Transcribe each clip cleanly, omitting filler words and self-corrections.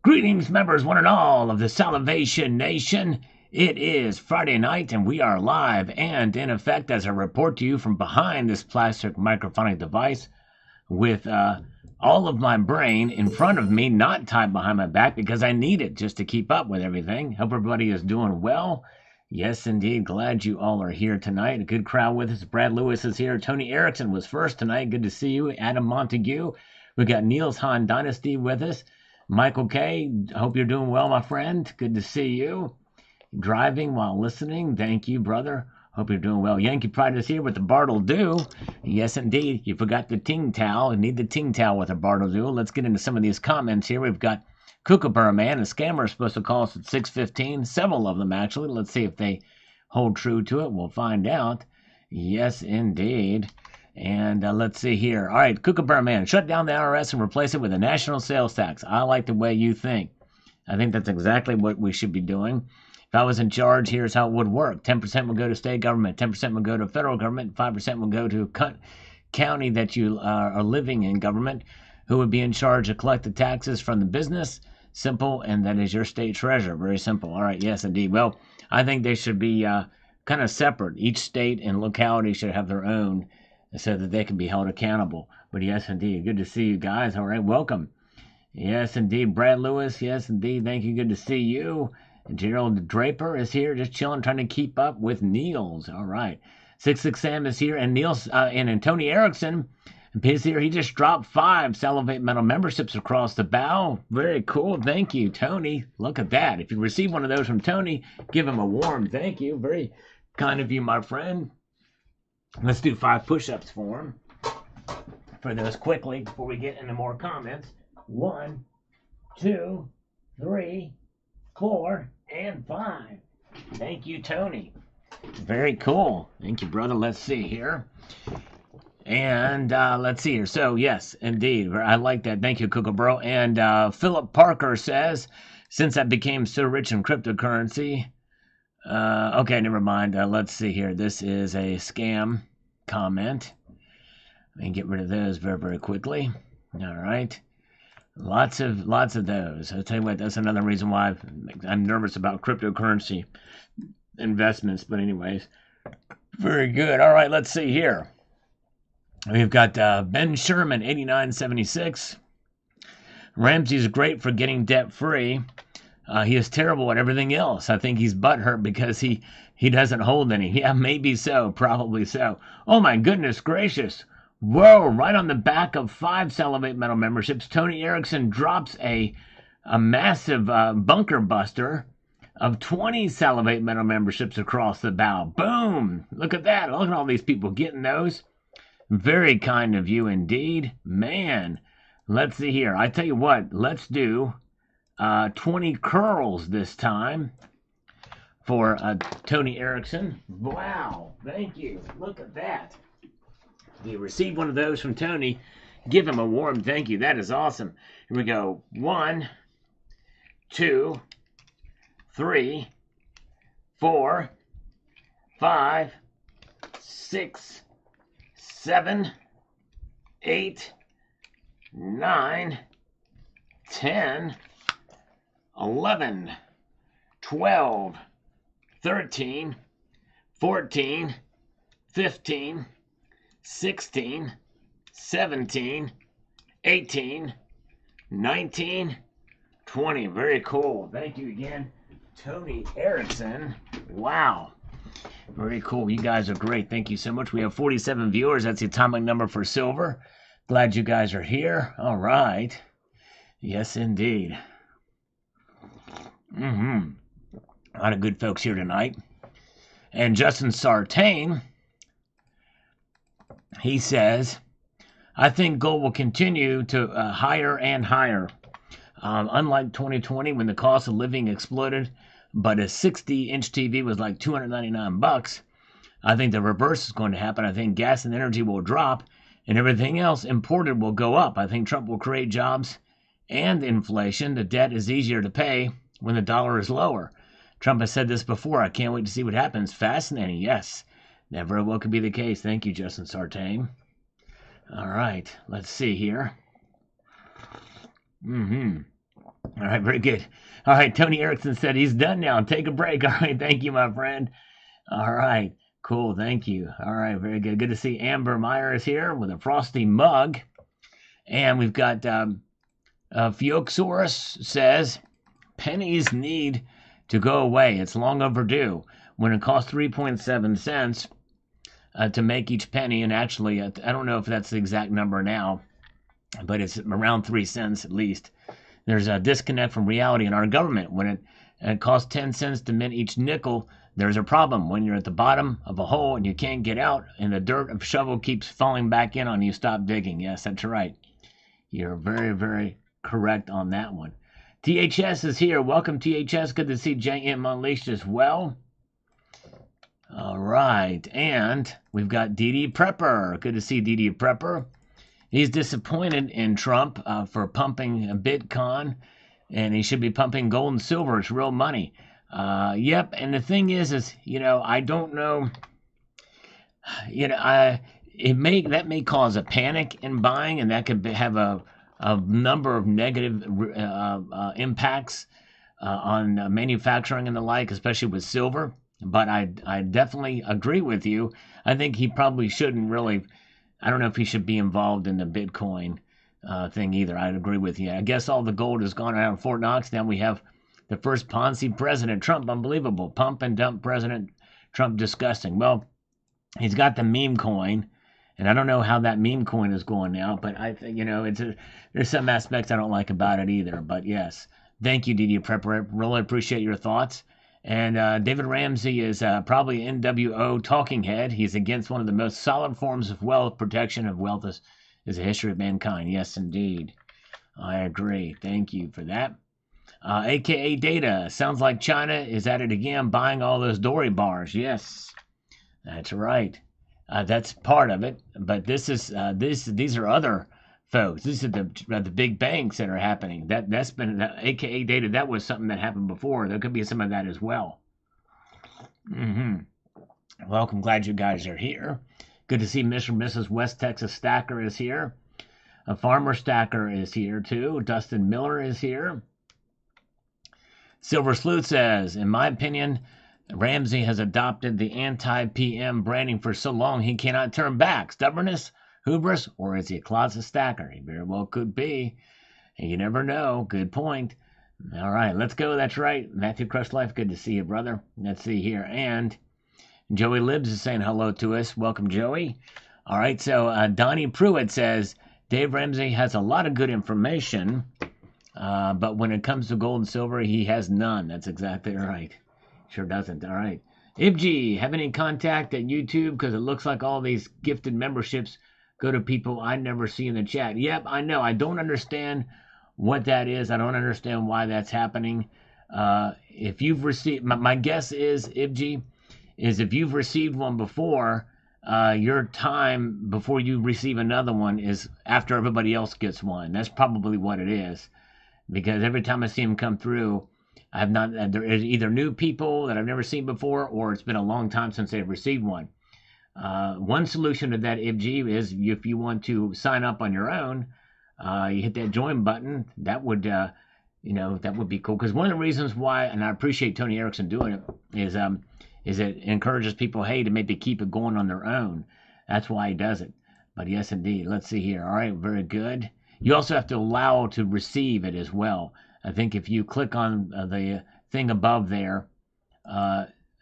Greetings, members, one and all of the Salivation Nation. It is Friday night, and we are live and in effect as I report to you from behind this plastic microphonic device with all of my brain in front of me, not tied behind my back because I need it just to keep up with everything. Hope everybody is doing well. Yes, indeed. Glad you all are here tonight. A good crowd with us. Brad Lewis is here. Tony Erickson was first tonight. Good to see you. Adam Montague. We got Niels Han Dynasty with us. Michael K., hope you're doing well, my friend. Good to see you. Driving while listening. Thank you, brother. Hope you're doing well. Yankee Pride is here with the Bartle Do. Yes, indeed. You forgot the ting towel. You need the ting towel with a Bartle Do. Let's get into some of these comments here. We've got Kookaburra Man. A scammer is supposed to call us at 6:15. Several of them, actually. Let's see if they hold true to it. We'll find out. Yes, indeed. And let's see here. All right, Kookaburra Man, shut down the IRS and replace it with a national sales tax. I like the way you think. I think that's exactly what we should be doing. If I was in charge, here's how it would work. 10% would go to state government, 10% would go to federal government, 5% would go to county that you are living in government, who would be in charge of collect the taxes from the business. Simple, and that is your state treasurer. Very simple. All right, yes, indeed. Well, I think they should be kind of separate. Each state and locality should have their own so that they can be held accountable. But yes, indeed. Good to see you guys. All right, welcome. Yes, indeed. Brad Lewis, yes, indeed. Thank you. Good to see you. Gerald Draper is here, just chilling, trying to keep up with Niels. All right. 66 Sam is here, and Niels and Tony Erickson is here. He just dropped 5 Salivate Metal memberships across the bow. Very cool. Thank you, Tony. Look at that. If you receive one of those from Tony, give him a warm thank you. Very kind of you, my friend. Let's do 5 push-ups for him. For those quickly before we get into more comments. 1, 2, 3, 4, and 5. Thank you, Tony. Very cool. Thank you, brother. Let's see here. And let's see here. So, yes, indeed. I like that. Thank you, Kookaburra. And Philip Parker says, since I became so rich in cryptocurrency... okay, never mind. Let's see here. This is a scam comment. Let me get rid of those very, very quickly. All right. Lots of those. I'll tell you what, that's another reason why I'm nervous about cryptocurrency investments. But anyways, very good. All right, let's see here. We've got Ben Sherman, 8976. Ramsey's great for getting debt-free. He is terrible at everything else. I think he's butthurt because he doesn't hold any. Yeah, maybe so. Probably so. Oh, my goodness gracious. Whoa, right on the back of 5 Salivate Metal memberships, Tony Erickson drops a massive bunker buster of 20 Salivate Metal memberships across the bow. Boom! Look at that. Look at all these people getting those. Very kind of you indeed. Man, let's see here. I tell you what, let's do 20 curls this time for Tony Erickson. Wow, thank you. Look at that. You received one of those from Tony. Give him a warm thank you. That is awesome. Here we go. 1, 2, 3, 4, 5, 6, 7, 8, 9, 10, 11, 12, 13, 14, 15, 16, 17, 18, 19, 20. Very cool. Thank you again, Tony Erickson. Wow. Very cool. You guys are great. Thank you so much. We have 47 viewers. That's the atomic number for silver. Glad you guys are here. All right. Yes, indeed. A lot of good folks here tonight. And Justin Sartain, he says, I think gold will continue to higher and higher. Unlike 2020 when the cost of living exploded, but a 60-inch TV was like $299. I think the reverse is going to happen. I think gas and energy will drop, and everything else imported will go up. I think Trump will create jobs and inflation. The debt is easier to pay when the dollar is lower. Trump has said this before. I can't wait to see what happens. Fascinating. Yes, that very well could be the case. Thank you, Justin Sartain. All right, let's see here. All right, very good. All right, Tony Erickson said he's done now. Take a break. All right, thank you, my friend. All right, cool. Thank you. All right, very good. Good to see Amber Myers here with a frosty mug. And we've got Fuoxorus says pennies need to go away. It's long overdue. When it costs 3.7 cents to make each penny, and actually, I don't know if that's the exact number now, but it's around 3 cents at least. There's a disconnect from reality in our government. When it costs 10 cents to mint each nickel, there's a problem. When you're at the bottom of a hole and you can't get out, and the dirt of shovel keeps falling back in on you, stop digging. Yes, that's right. You're very, very correct on that one. THS is here. Welcome, THS. Good to see JM Unleashed as well. All right. And we've got DD Prepper. Good to see DD Prepper. He's disappointed in Trump for pumping Bitcoin, and he should be pumping gold and silver. It's real money. Yep. And the thing is, I don't know. That may cause a panic in buying, and that could have a number of negative impacts on manufacturing and the like, especially with silver. But I definitely agree with you. I think he probably shouldn't really. I don't know if he should be involved in the Bitcoin thing either. I'd agree with you. I guess all the gold has gone around Fort Knox. Now we have the first Ponzi president, Trump. Unbelievable. Pump and dump President Trump. Disgusting. Well, he's got the meme coin, and I don't know how that meme coin is going now, but I think, there's some aspects I don't like about it either. But yes, thank you, DD Prepper. Really appreciate your thoughts. And David Ramsey is probably NWO talking head. He's against one of the most solid forms of wealth. Protection of wealth is a history of mankind. Yes, indeed. I agree. Thank you for that. AKA Data. Sounds like China is at it again, buying all those Dory bars. Yes, that's right. That's part of it. But this is these are other folks. These are the big banks that are happening. That's been AKA Data. That was something that happened before. There could be some of that as well. Welcome. Glad you guys are here. Good to see Mr. and Mrs. West Texas Stacker is here. A Farmer Stacker is here too. Dustin Miller is here. Silver Sleuth says, in my opinion, Ramsey has adopted the anti-PM branding for so long he cannot turn back. Stubbornness, hubris, or is he a closet stacker? He very well could be. You never know. Good point. All right, let's go. That's right. Matthew Crush Life, good to see you, brother. Let's see here. And Joey Libs is saying hello to us. Welcome, Joey. All right, so Donnie Pruitt says, Dave Ramsey has a lot of good information, but when it comes to gold and silver, he has none. That's exactly right. Sure doesn't. All right. Ibg, have any contact at YouTube? Because it looks like all these gifted memberships go to people I never see in the chat. Yep, I know. I don't understand what that is. I don't understand why that's happening. If you've received, my guess is, Ibg, is if you've received one before, your time before you receive another one is after everybody else gets one. That's probably what it is. Because every time I see them come through, I have not. There is either new people that I've never seen before, or it's been a long time since they've received one. One solution to that, Ibg, is if you want to sign up on your own, you hit that join button. That would, that would be cool. Because one of the reasons why, and I appreciate Tony Erickson doing it, is it encourages people, hey, to maybe keep it going on their own. That's why he does it. But yes, indeed. Let's see here. All right, very good. You also have to allow to receive it as well. I think if you click on the thing above there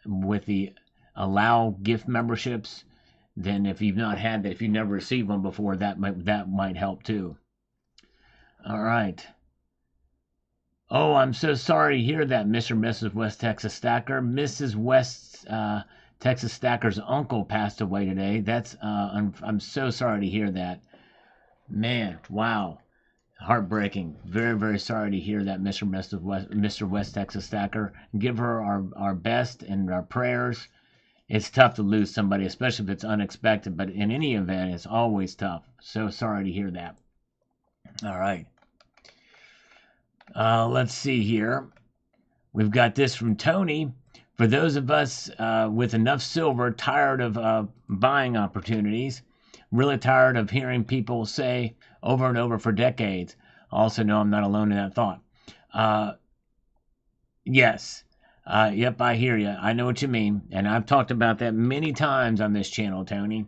with the allow gift memberships, then if you've not had that, if you've never received one before, that might help too. All right. Oh, I'm so sorry to hear that, Mr. and Mrs. West Texas Stacker. Mrs. West Texas Stacker's uncle passed away today. That's I'm so sorry to hear that. Man, wow. Heartbreaking. Very, very sorry to hear that, Mr. West Texas Stacker. Give her our best and our prayers. It's tough to lose somebody, especially if it's unexpected, but in any event, it's always tough. So sorry to hear that. All right. Let's see here. We've got this from Tony. For those of us with enough silver, tired of buying opportunities, really tired of hearing people say over and over for decades. Also know I'm not alone in that thought. Uh, yes. Yep, I hear you. I know what you mean, and I've talked about that many times on this channel, Tony.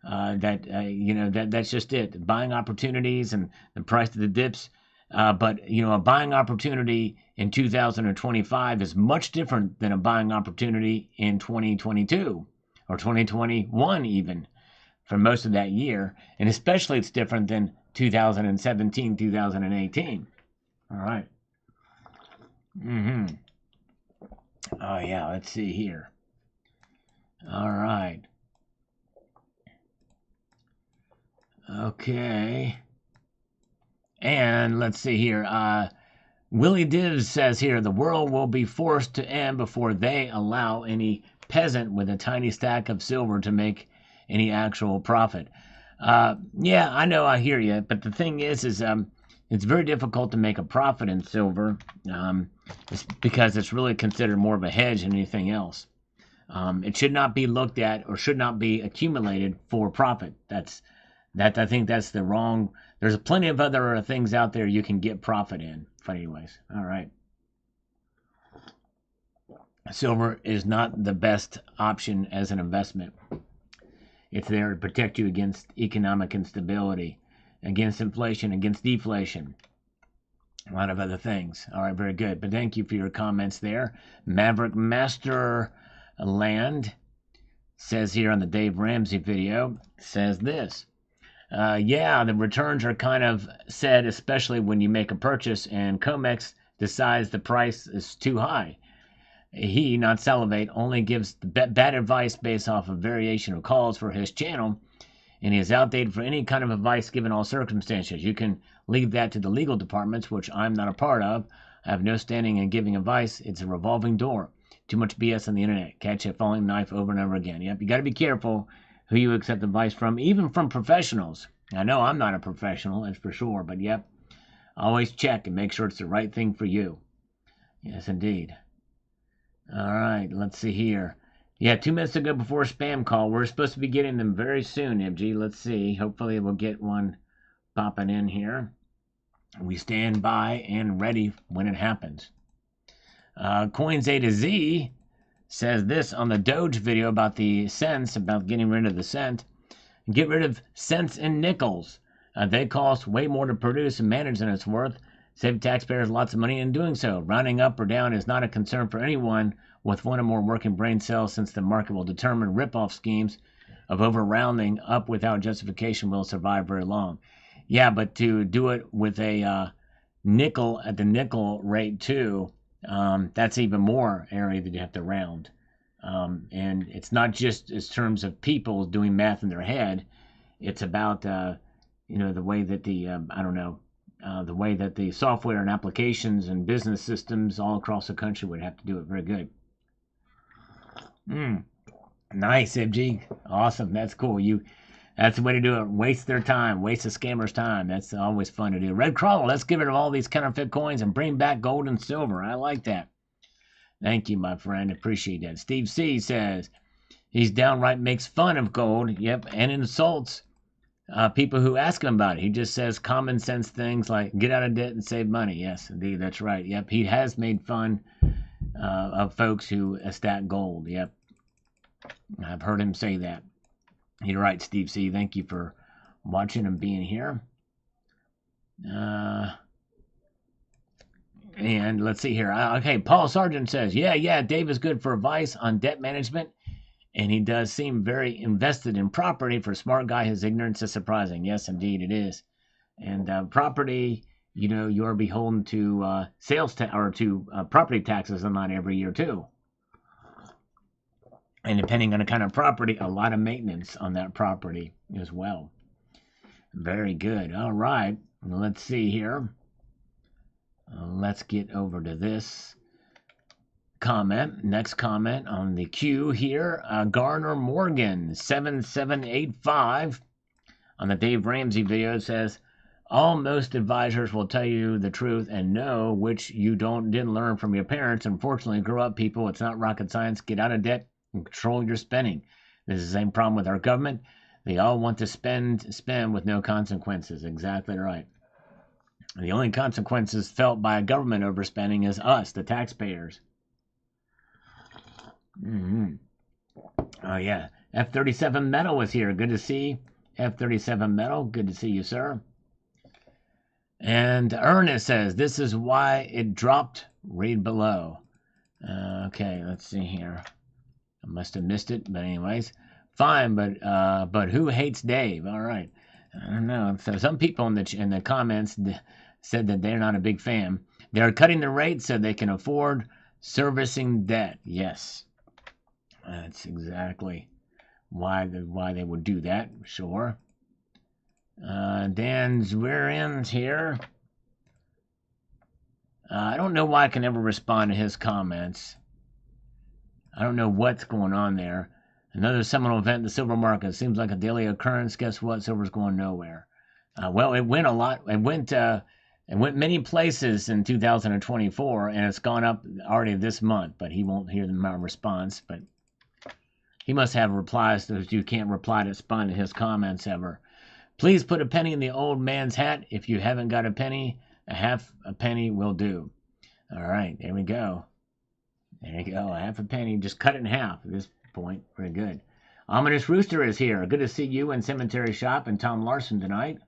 That's just it. Buying opportunities and the price of the dips. But a buying opportunity in 2025 is much different than a buying opportunity in 2022 or 2021 even for most of that year, and especially it's different than 2017, 2018. All right. Mm-hmm. Oh yeah, let's see here. All right. Okay. And let's see here. Willie Divs says here the world will be forced to end before they allow any peasant with a tiny stack of silver to make any actual profit. Yeah, I know, I hear you, but the thing is it's very difficult to make a profit in silver, it's because it's really considered more of a hedge than anything else. It should not be looked at or should not be accumulated for profit. I think that's the wrong. There's plenty of other things out there you can get profit in. But anyways, all right. Silver is not the best option as an investment. It's there to protect you against economic instability, against inflation, against deflation, a lot of other things. All right, very good. But thank you for your comments there. Maverick Master Land says here on the Dave Ramsey video, says this. Yeah, the returns are kind of said, especially when you make a purchase and Comex decides the price is too high. He, not Salivate, only gives bad advice based off of variation of calls for his channel, and he is outdated for any kind of advice given all circumstances. You can leave that to the legal departments, which I'm not a part of. I have no standing in giving advice. It's a revolving door. Too much BS on the internet. Catch a falling knife over and over again. Yep, you got to be careful who you accept advice from, even from professionals. I know I'm not a professional, that's for sure, but yep, always check and make sure it's the right thing for you. Yes, indeed. All right, let's see here. Yeah, 2 minutes to go before spam call. We're supposed to be getting them very soon, MG. Let's see. Hopefully we'll get one popping in here. We stand by and ready when it happens. Coins A to Z says this on the Doge video about the cents, about getting rid of the cent. Get rid of cents and nickels. They cost way more to produce and manage than it's worth. Save taxpayers lots of money in doing so. Rounding up or down is not a concern for anyone with one or more working brain cells, since the market will determine rip-off schemes of over-rounding up without justification will survive very long. Yeah, but to do it with a nickel at the nickel rate too, that's even more area that you have to round. And it's not just in terms of people doing math in their head. It's about, the way that the way that the software and applications and business systems all across the country would have to do it very good. Nice, MG. Awesome. That's cool. That's the way to do it. Waste their time. Waste the scammers' time. That's always fun to do. Red Crawler, let's get rid of all these counterfeit coins and bring back gold and silver. I like that. Thank you, my friend. Appreciate that. Steve C says he's downright makes fun of gold. Yep, and insults people who ask him about it. He just says common sense things like get out of debt and save money. Yes, indeed, that's right. Yep, he has made fun of folks who stack gold. Yep, I've heard him say that. You're right, Steve C. Thank you for watching and being here. And let's see here. Okay, Paul Sargent says, yeah, Dave is good for advice on debt management, and he does seem very invested in property. For a smart guy, his ignorance is surprising. Yes, indeed, it is. And property, you're beholden to property taxes a lot every year too. And depending on the kind of property, a lot of maintenance on that property as well. Very good. All right, let's see here. Let's get over to this comment. Next comment on the queue here. Garner Morgan 7785 on the Dave Ramsey video says, most advisors will tell you the truth and know which you didn't learn from your parents. Unfortunately, grow up, people. It's not rocket science. Get out of debt and control your spending. This is the same problem with our government. They all want to spend with no consequences. Exactly right. The only consequences felt by government overspending is us, the taxpayers. Oh, yeah. F-37 Metal was here. Good to see F-37 Metal. Good to see you, sir. And Ernest says, this is why it dropped. Read below. Okay, let's see here. I must have missed it, but anyways. Fine, but who hates Dave? All right. I don't know. So some people in the comments said that they're not a big fan. They're cutting the rate so they can afford servicing debt. Yes. That's exactly why they would do that, sure. Dan's rear end's here. I don't know why I can never respond to his comments. I don't know what's going on there. Another seminal event in the silver market. Seems like a daily occurrence. Guess what? Silver's going nowhere. Well, it went a lot. It went many places in 2024, and it's gone up already this month. But he won't hear my response. But he must have replies. Those you can't reply to respond to his comments ever. Please put a penny in the old man's hat. If you haven't got a penny, a half a penny will do. All right, there we go. There you go, a half a penny. Just cut it in half at this point. Very good. Ominous Rooster is here. Good to see you and Cemetery Shop and Tom Larson tonight.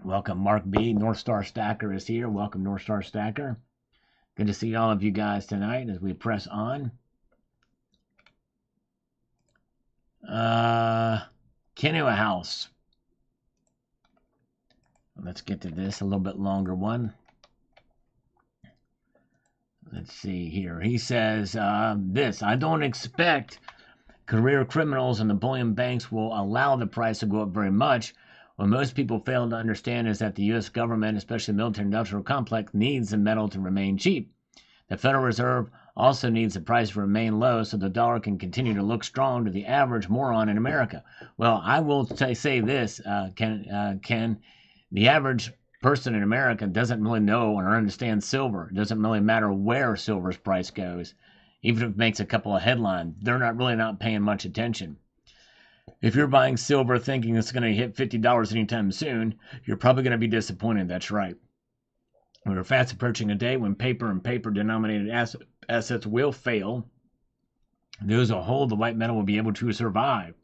Welcome, Mark B. North Star Stacker is here. Welcome, North Star Stacker. Good to see all of you guys tonight as we press on. Kenua House. Let's get to this, a little bit longer one. Let's see here. He says this, I don't expect career criminals and the bullion banks will allow the price to go up very much. What most people fail to understand is that the U.S. government, especially the military-industrial complex, needs the metal to remain cheap. The Federal Reserve also needs the price to remain low so the dollar can continue to look strong to the average moron in America. Well, I will say this, Ken, the average person in America doesn't really know or understand silver. It doesn't really matter where silver's price goes. Even if it makes a couple of headlines, they're not paying much attention. If you're buying silver thinking it's going to hit $50 anytime soon, you're probably going to be disappointed. That's right. We're fast approaching a day when paper and paper-denominated assets will fail. Those who hold the white metal will be able to survive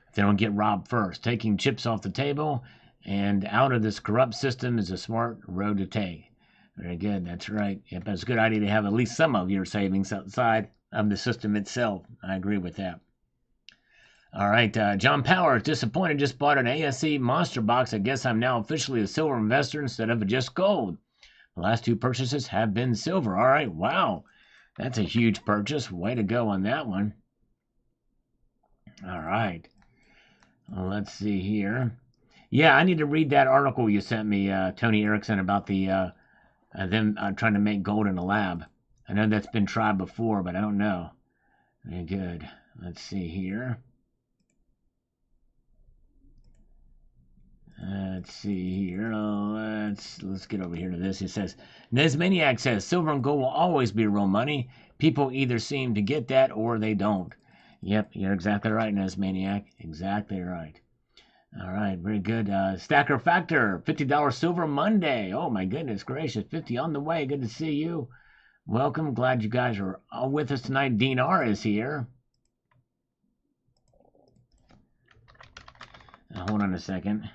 if they don't get robbed first. Taking chips off the table and out of this corrupt system is a smart road to take. Very good. That's right. Yep, it's a good idea to have at least some of your savings outside of the system itself. I agree with that. All right. John Power is disappointed. Just bought an ASE monster box. I guess I'm now officially a silver investor instead of just gold. The last two purchases have been silver. All right. Wow. That's a huge purchase. Way to go on that one. All right. Well, let's see here. Yeah, I need to read that article you sent me, Tony Erickson, about them trying to make gold in a lab. I know that's been tried before, but I don't know. Very good. Let's see here. Let's see here. Let's get over here to this. It says, Nesmaniac says, silver and gold will always be real money. People either seem to get that or they don't. Yep, you're exactly right, Nesmaniac. Exactly right. All right, very good. Stacker Factor, $50 Silver Monday. Oh, my goodness gracious, 50 on the way. Good to see you. Welcome. Glad you guys are all with us tonight. Dean R. is here. Hold on a second.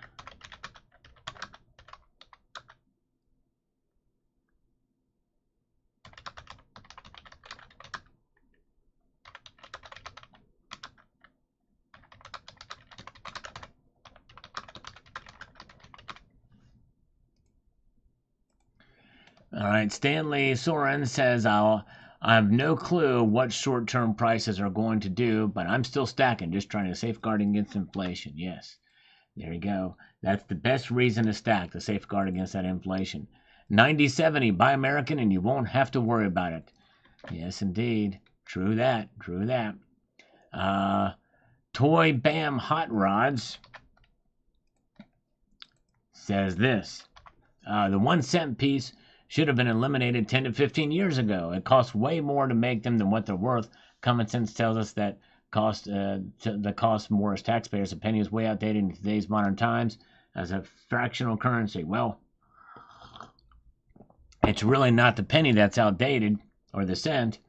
All right, Stanley Soren says, I have no clue what short-term prices are going to do, but I'm still stacking, just trying to safeguard against inflation. Yes, there you go. That's the best reason to stack, to safeguard against that inflation. 9070, buy American and you won't have to worry about it. Yes, indeed. True that. True that. Toy Bam Hot Rods says this. The 1 cent piece should have been eliminated 10 to 15 years ago. It costs way more to make them than what they're worth. Common sense tells us that the cost more as taxpayers. A penny is way outdated in today's modern times. as a fractional currency. Well, it's really not the penny that's outdated or the cent.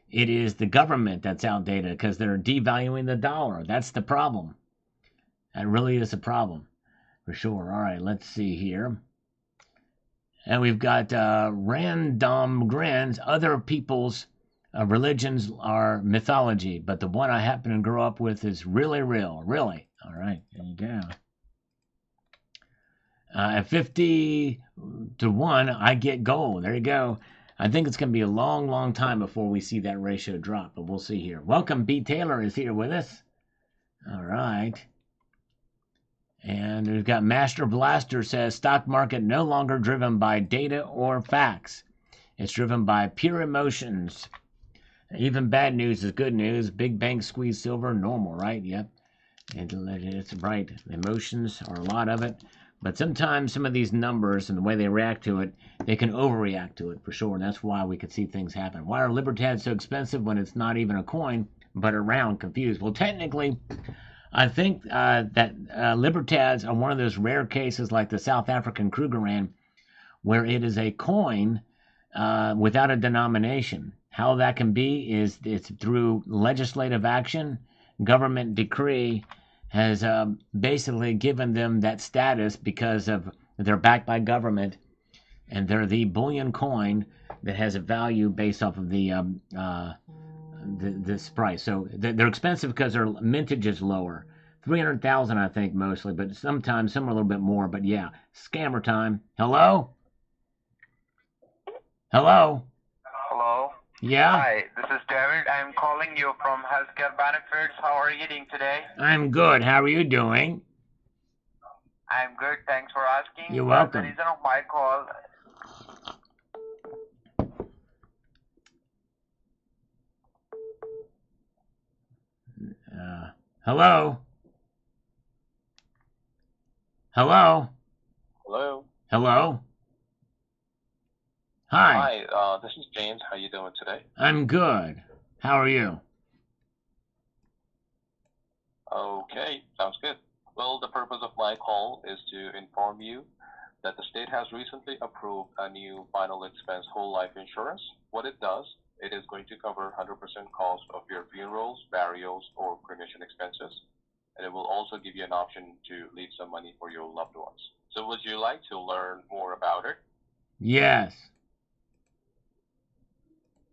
It is the government that's outdated because they're devaluing the dollar. That's the problem. That really is a problem, for sure. All right, let's see here. And we've got random grins. Other people's religions are mythology, but the one I happen to grow up with is really real. Really. All right, there you go. At 50 to 1, I get gold. There you go. I think it's going to be a long, long time before we see that ratio drop, but we'll see here. Welcome, B. Taylor is here with us. All right. And we've got Master Blaster says, stock market no longer driven by data or facts. It's driven by pure emotions. Even bad news is good news. Big banks squeeze silver, normal, right? Yep. It's right. Emotions are a lot of it. But sometimes some of these numbers and the way they react to it, they can overreact to it for sure. And that's why we could see things happen. Why are libertads so expensive when it's not even a coin, but a round? Confused. Well, technically, I think that libertads are one of those rare cases like the South African Krugerrand, where it is a coin without a denomination. How that can be is it's through legislative action. Government decree has basically given them that status because of they're backed by government, and they're the bullion coin that has a value based off of this price. So they're expensive because their mintage is lower. 300,000, I think, mostly, but sometimes some are a little bit more. But yeah, scammer time. Hello? Hello? Hello. Yeah? Hi, this is David. I'm calling you from Healthcare Benefits. How are you doing today? I'm good. How are you doing? I'm good. Thanks for asking. You're welcome. The reason of my call. Hello? Hello? Hello. Hello? Hi. Hi, this is James. How you doing today? I'm good. How are you? Okay, sounds good. Well, the purpose of my call is to inform you that the state has recently approved a new final expense whole life insurance. What it does, it is going to cover 100% cost of your funerals, burials, or cremation expenses. And it will also give you an option to leave some money for your loved ones. So would you like to learn more about it? Yes.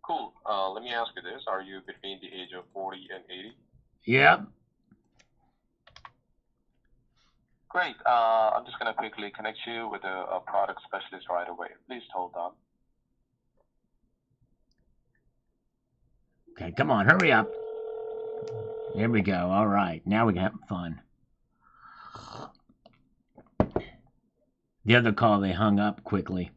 Cool. Let me ask you this. Are you between the age of 40 and 80? Yep. Great. I'm just going to quickly connect you with a product specialist right away. Please hold on. Okay, come on, hurry up. There we go. All right, now we can have fun. The other call, they hung up quickly.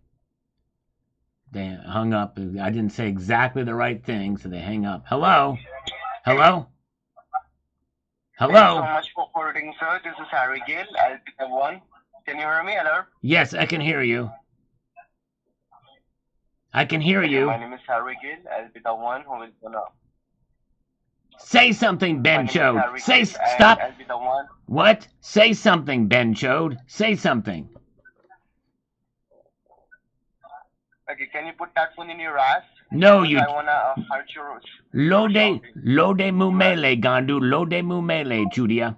They hung up. I didn't say exactly the right thing, so they hang up. Hello? Hello? Hello? Thank you so much for holding, sir. This is Harry Gill. I'll be the one. Can you hear me? Hello? Yes, I can hear you. I can hear you. My name is Harry Gill. I'll be the one who will gonna. Say something, Ben Chode. Say, stop. I'll be the one. What? Say something, Ben Chode. Say something. Okay, can you put that phone in your ass? No, you. I wanna hurt your. Lode mumele, Gandu. Lode mumele, Judia.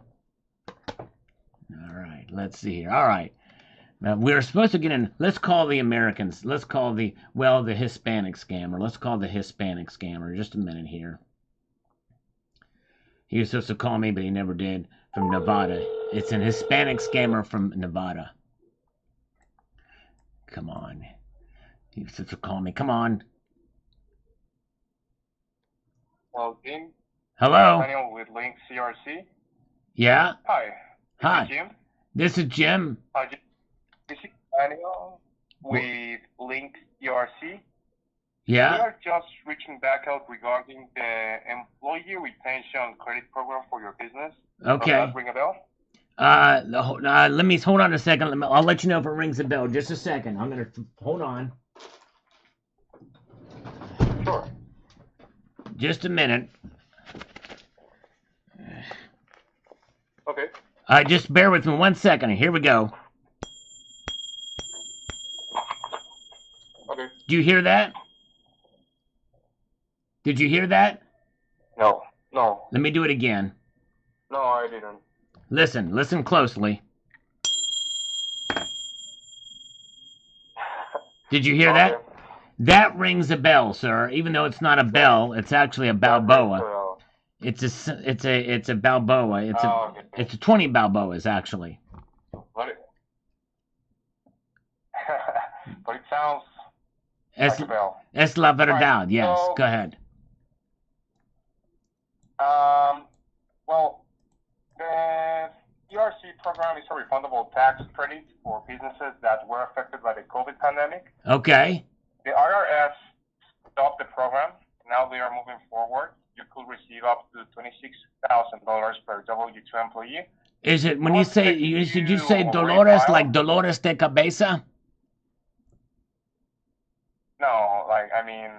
All right, let's see here. All right. Now, we're supposed to get in. Let's call the Americans. Let's call the Hispanic scammer. Let's call the Hispanic scammer. Just a minute here. He was supposed to call me, but he never did. From Nevada. It's an Hispanic scammer from Nevada. Come on. He was supposed to call me. Come on. Well, Jim. Hello. Daniel with Link CRC. Yeah. Hi. Hi. Jim. This is Jim. Hi, Jim. This is Daniel with Link CRC. We Yeah. are just reaching back out regarding the employee retention credit program for your business. Okay. Does that ring a bell? Let me hold on a second. I'll let you know if it rings a bell. Just a second. I'm gonna hold on. Sure. Just a minute. Okay. Just bear with me 1 second. Here we go. Okay. Do you hear that? Did you hear that? No. No. Let me do it again. No, I didn't. Listen closely. Did you hear that? Okay. That rings a bell, sir. Even though it's not a bell, it's actually a Balboa. It's a Balboa. It's a 20 Balboas actually. But it sounds like a bell. Es la verdad. Right, Yes. so, Go ahead. Well, the ERC program is a refundable tax credit for businesses that were affected by the COVID pandemic. Okay. The IRS stopped the program. Now they are moving forward. You could receive up to $26,000 per W-2 employee. Is it when you say did you say Dolores like Dolores de Cabeza? No, I mean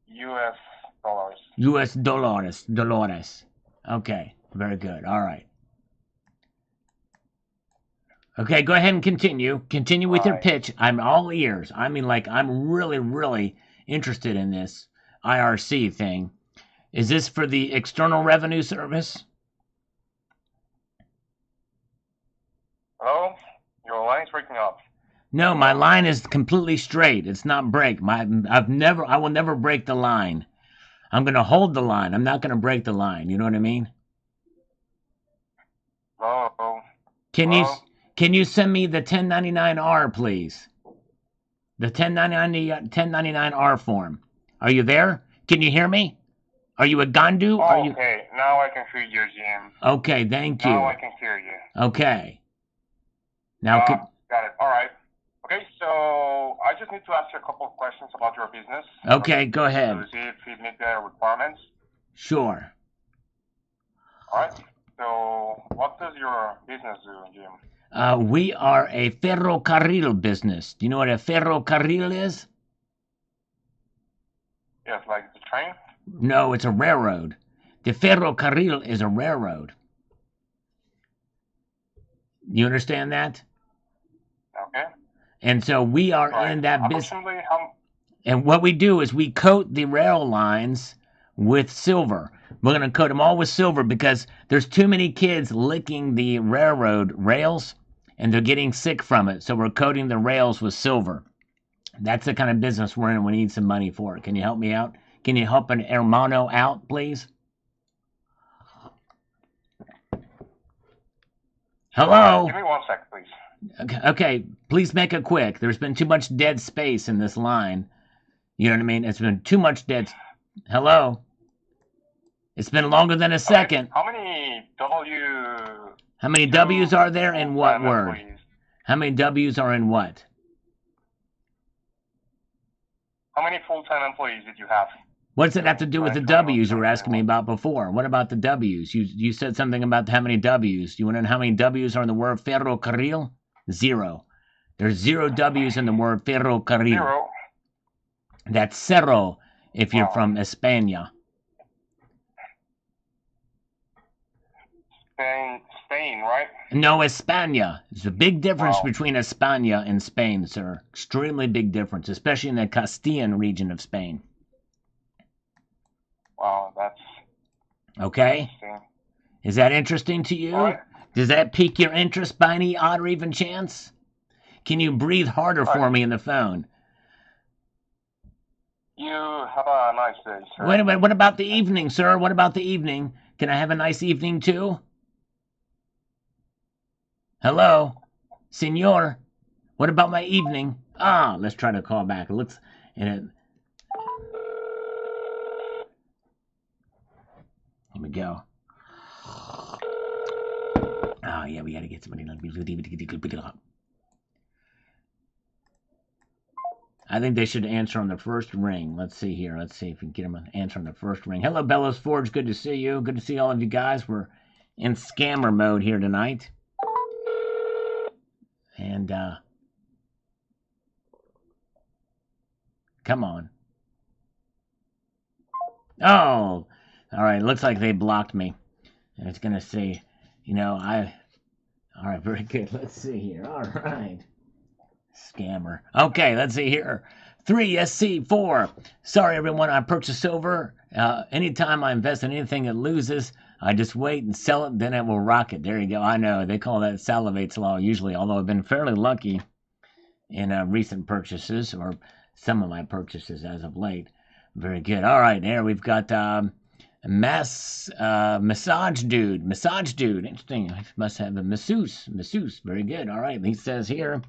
U.S. dollars. U.S. Dolores. Okay, very good. All right. Okay, go ahead and continue. Continue with your pitch. I'm all ears. I mean, I'm really, really interested in this IRC thing. Is this for the External Revenue Service? Hello? Your line is breaking up. No, my line is completely straight. It's not break. I will never break the line. I'm going to hold the line. I'm not going to break the line. You know what I mean? Oh. Can you send me the 1099-R, please? The 1099-R form. Are you there? Can you hear me? Are you a Gandu? Okay, now I can hear you, Jim. Okay, thank you. Now I can hear you. Okay. Now, got it. All right. Okay, so I just need to ask you a couple of questions about your business. Okay, go ahead. To see if it meets the requirements. Sure. All right. So, what does your business do, Jim? We are a ferrocarril business. Do you know what a ferrocarril is? Yes, like the train? No, it's a railroad. The ferrocarril is a railroad. You understand that? Okay. And so we are in that business. And what we do is we coat the rail lines with silver. We're going to coat them all with silver because there's too many kids licking the railroad rails and they're getting sick from it. So we're coating the rails with silver. That's the kind of business we're in. We need some money for it. Can you help me out? Can you help an hermano out, please? Hello? Give me 1 sec, please. Okay, please make it quick. There's been too much dead space in this line. You know what I mean? It's been too much dead. Hello? It's been longer than a second. How many W's are there in what word? Employees? How many W's are in what? How many full-time employees did you have? What does it have to do with the W's you were asking me about before? What about the W's? You said something about how many W's. You want to know how many W's are in the word ferrocarril? 0. There's 0 W's in the word ferrocarril. 0. That's cerro if you're from España. Spain, right? No, España. There's a big difference between España and Spain, sir. Extremely big difference, especially in the Castilian region of Spain. Wow, that's... Okay? Is that interesting to you? Right. Does that pique your interest by any odd or even chance? Can you breathe harder for me in the phone? You have a nice day, sir. Wait a minute. What about the evening, sir? What about the evening? Can I have a nice evening, too? Hello? Senor? What about my evening? Let's try to call back. It looks... Here we go. Oh, yeah, we gotta get somebody. I think they should answer on the first ring. Let's see here. Let's see if we can get them an answer on the first ring. Hello, Bellows Forge. Good to see you. Good to see all of you guys. We're in scammer mode here tonight. And, come on. Oh, all right. Looks like they blocked me. And it's going to say, you know, All right, very good. Let's see here. All right. Scammer. Okay, let's see here. 3SC4. Sorry, everyone. I purchased silver. Anytime I invest in anything that loses, I just wait and sell it, then it will rocket. There you go. I know. They call that salivates law usually, although I've been fairly lucky in recent purchases, or some of my purchases as of late. Very good. All right, there we've got massage dude. Massage dude. Interesting. I must have a masseuse. Masseuse. Very good. All right. He says here,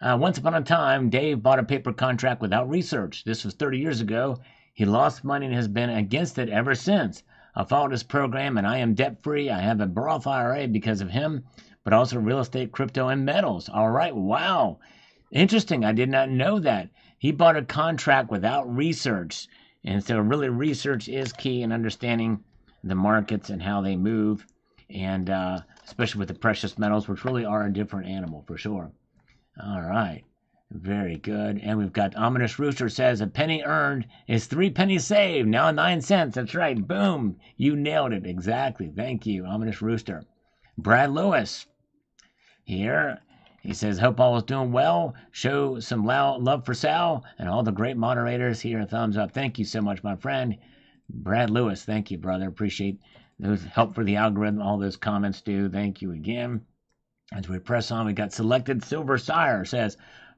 once upon a time, Dave bought a paper contract without research. This was 30 years ago. He lost money and has been against it ever since. I followed his program and I am debt free. I have a Roth IRA because of him, but also real estate, crypto, and metals. All right. Wow. Interesting. I did not know that. He bought a contract without research. And so, really, research is key in understanding the markets and how they move, and especially with the precious metals, which really are a different animal for sure. All right. Very good. And we've got Ominous Rooster says, a penny earned is 3 pennies saved. Now 9 cents. That's right. Boom. You nailed it. Exactly. Thank you, Ominous Rooster. Brad Lewis here. He says, hope all is doing well. Show some love for Sal and all the great moderators here. Thumbs up. Thank you so much, my friend. Brad Lewis, thank you, brother. Appreciate those help for the algorithm. All those comments do. Thank you again. As we press on, we got Selected Silver Sire says,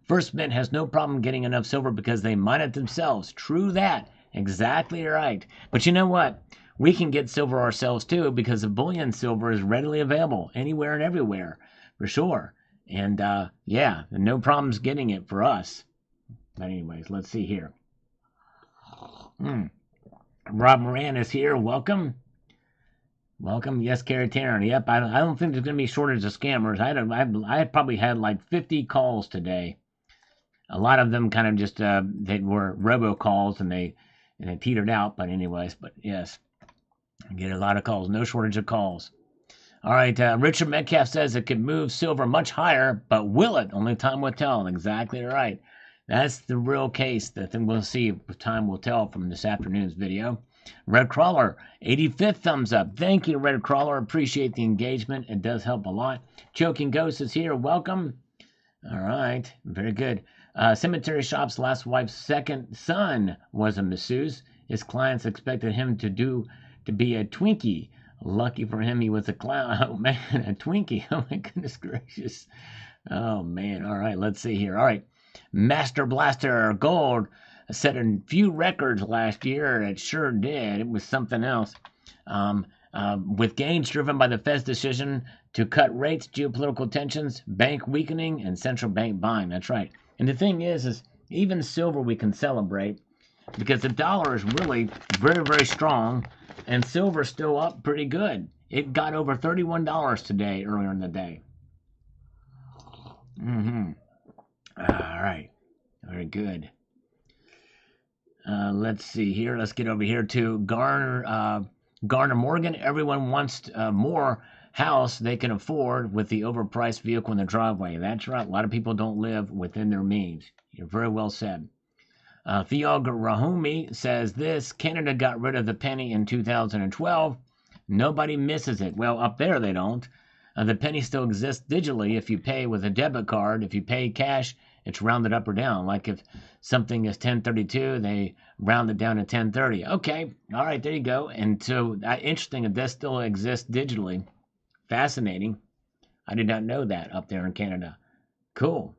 First Mint has no problem getting enough silver because they mine it themselves. True that. Exactly right. But you know what? We can get silver ourselves too because the bullion silver is readily available anywhere and everywhere, for sure. And yeah, no problems getting it for us. But anyways, let's see here. Rob Moran is here. Welcome. Welcome. Yes, Carrie Taryn. Yep, I don't think there's going to be shortage of scammers. I probably had like 50 calls today. A lot of them kind of just, they were robocalls and they teetered out. But anyways, but yes, I get a lot of calls. No shortage of calls. All right, Richard Metcalf says it could move silver much higher, but will it? Only time will tell. Exactly right. That's the real case. The thing we'll see. Time will tell from this afternoon's video. Red Crawler, 85th thumbs up. Thank you, Red Crawler. Appreciate the engagement. It does help a lot. Choking Ghost is here. Welcome. All right, very good. Cemetery Shop's last wife's second son was a masseuse. His clients expected him to be a Twinkie. Lucky for him, he was a clown. Oh, man, a Twinkie. Oh, my goodness gracious. Oh, man. All right, let's see here. All right. Master Blaster Gold set a few records last year. It sure did. It was something else. With gains driven by the Fed's decision to cut rates, geopolitical tensions, bank weakening, and central bank buying. That's right. And the thing is even silver we can celebrate because the dollar is really very, very strong. And silver's still up pretty good. It got over $31 today, earlier in the day. All right. Very good. Let's see here. Let's get over here to Garner Morgan. Everyone wants more house they can afford with the overpriced vehicle in the driveway. That's right. A lot of people don't live within their means. You're very well said. Theog Rahumi says this, Canada got rid of the penny in 2012. Nobody misses it. Well, up there they don't. The penny still exists digitally if you pay with a debit card. If you pay cash, it's rounded up or down. Like if something is 1032, they round it down to 1030. Okay, all right, there you go. And so, interesting that this still exists digitally. Fascinating. I did not know that up there in Canada. Cool.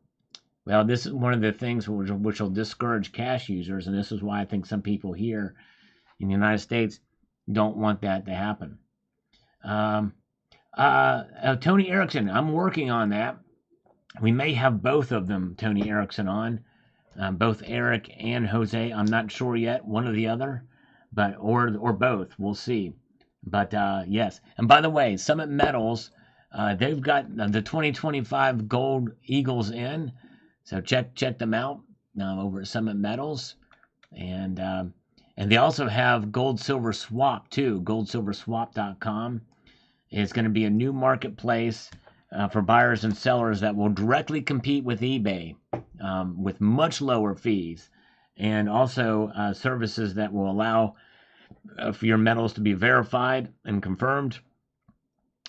Well, this is one of the things which will discourage cash users, and this is why I think some people here in the United States don't want that to happen. Tony Erickson, I'm working on that. We may have both of them, Tony Erickson, on. Both Eric and Jose. I'm not sure yet, one or the other, but or both. We'll see. But yes. And by the way, Summit Metals, they've got the 2025 Gold Eagles in. So check them out over at Summit Metals, and they also have Gold Silver Swap too. GoldSilverSwap.com is going to be a new marketplace for buyers and sellers that will directly compete with eBay with much lower fees, and also services that will allow for your metals to be verified and confirmed,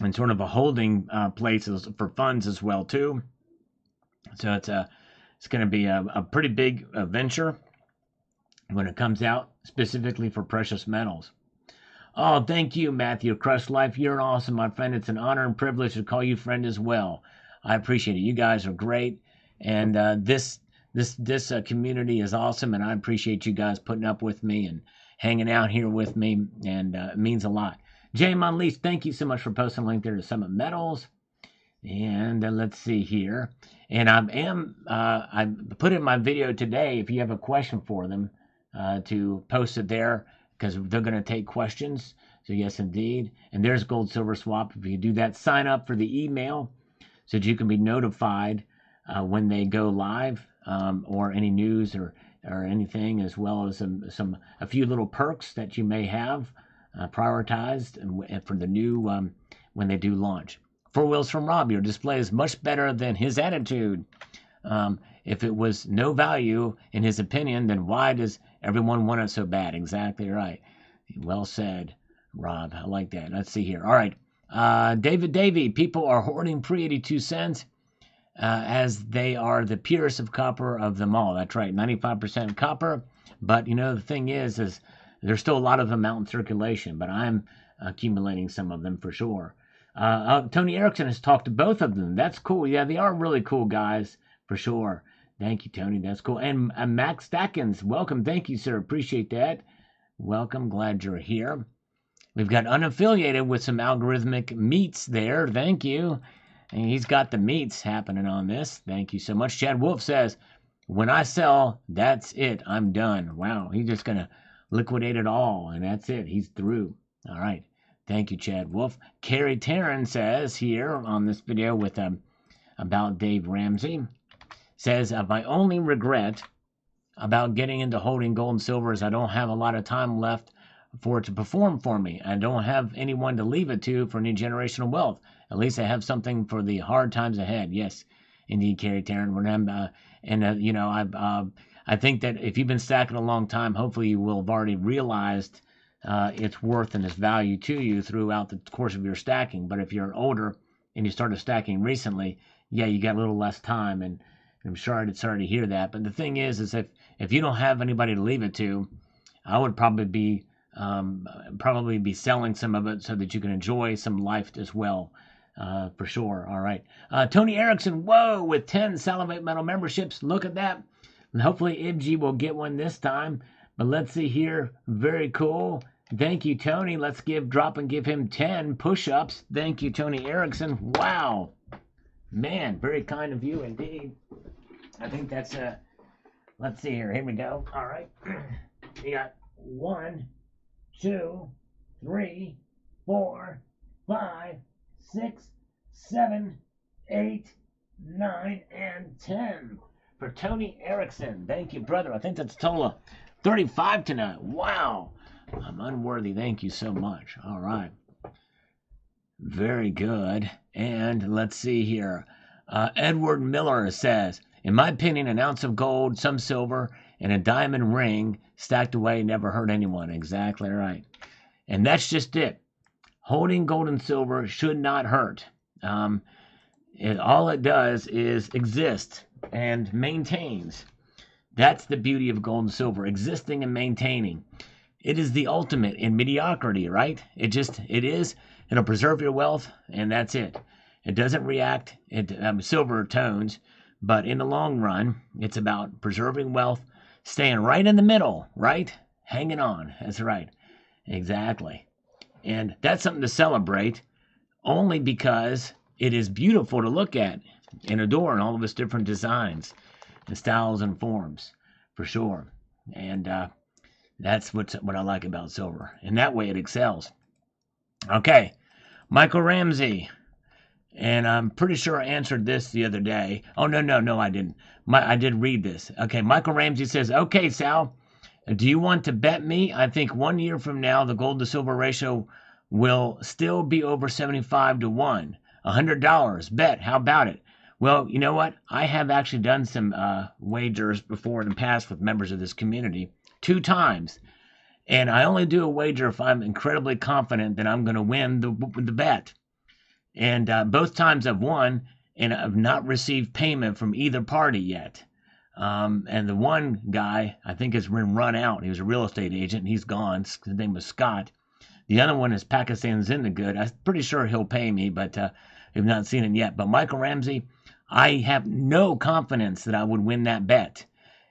and sort of a holding place for funds as well too. So it's going to be a pretty big venture when it comes out, specifically for precious metals. Oh, thank you, Matthew. Crush Life, you're awesome, my friend. It's an honor and privilege to call you friend as well. I appreciate it. You guys are great, and this community is awesome, and I appreciate you guys putting up with me and hanging out here with me, and it means a lot. James Unleashed, thank you so much for posting a link there to Summit Metals. And let's see here. And I put in my video today, if you have a question for them, to post it there, because they're going to take questions. So yes, indeed. And there's Gold Silver Swap. If you do that, sign up for the email so that you can be notified when they go live, or any news or anything, as well as a few little perks that you may have prioritized and for the new when they do launch. 4 Wheels from Rob, your display is much better than his attitude. If it was no value in his opinion, then why does everyone want it so bad? Exactly right. Well said, Rob. I like that. Let's see here. All right. David Davey, people are hoarding pre-82 cents as they are the purest of copper of them all. That's right. 95% copper. But, the thing is there's still a lot of them out in circulation, but I'm accumulating some of them for sure. Tony Erickson has talked to both of them. That's cool. Yeah, they are really cool guys for sure. Thank you, Tony. That's cool. And Max Stackins, welcome. Thank you, sir. Appreciate that. Welcome. Glad you're here. We've got unaffiliated with some algorithmic meets there. Thank you. And he's got the meets happening on this. Thank you so much. Chad Wolf says, when I sell, that's it. I'm done. Wow. He's just going to liquidate it all, and that's it. He's through. All right. Thank you, Chad Wolf. Carrie Taryn says here on this video with about Dave Ramsey, says, my only regret about getting into holding gold and silver is I don't have a lot of time left for it to perform for me. I don't have anyone to leave it to for any generational wealth. At least I have something for the hard times ahead. Yes, indeed, Carrie Taryn. I think that if you've been stacking a long time, hopefully you will have already realized its worth and its value to you throughout the course of your stacking. But if you're older and you started stacking recently, yeah, you got a little less time, and I'm sorry to hear that. But the thing is if you don't have anybody to leave it to, I would probably be selling some of it so that you can enjoy some life as well, for sure. All right, Tony Erickson, whoa, with 10 Salivate Metal memberships. Look at that. And hopefully IBG will get one this time. But let's see here. Very cool. Thank you, Tony. Let's drop and give him 10 push-ups. Thank you, Tony Erickson. Wow. Man, very kind of you indeed. I think that's let's see here. Here we go. All right. We got 1, 2, 3, 4, 5, 6, 7, 8, 9, and 10 for Tony Erickson. Thank you, brother. I think that's a total of 35 tonight. Wow. I'm unworthy. Thank you so much. All right. Very good. And let's see here. Edward Miller says, in my opinion, an ounce of gold, some silver, and a diamond ring stacked away never hurt anyone. Exactly right. And that's just it. Holding gold and silver should not hurt. All it does is exist and maintains. That's the beauty of gold and silver, existing and maintaining. It is the ultimate in mediocrity, right? It is. It'll preserve your wealth, and that's it. It doesn't react. Silver tones, but in the long run, it's about preserving wealth, staying right in the middle, right? Hanging on. That's right. Exactly. And that's something to celebrate, only because it is beautiful to look at and adore in all of its different designs and styles and forms, for sure. And that's what I like about silver. And that way it excels. Okay, Michael Ramsey. And I'm pretty sure I answered this the other day. Oh, no, I didn't. I did read this. Okay, Michael Ramsey says, okay, Sal, do you want to bet me? I think 1 year from now, the gold to silver ratio will still be over 75 to 1. $100. Bet. How about it? Well, you know what? I have actually done some wagers before in the past with members of this community 2 times. And I only do a wager if I'm incredibly confident that I'm going to win the bet. And both times I've won, and I've not received payment from either party yet. And the one guy, I think, has been run out. He was a real estate agent, and he's gone. His name was Scott. The other one is Pakistan Zindagood. I'm pretty sure he'll pay me, but we've not seen it yet. But Michael Ramsey, I have no confidence that I would win that bet.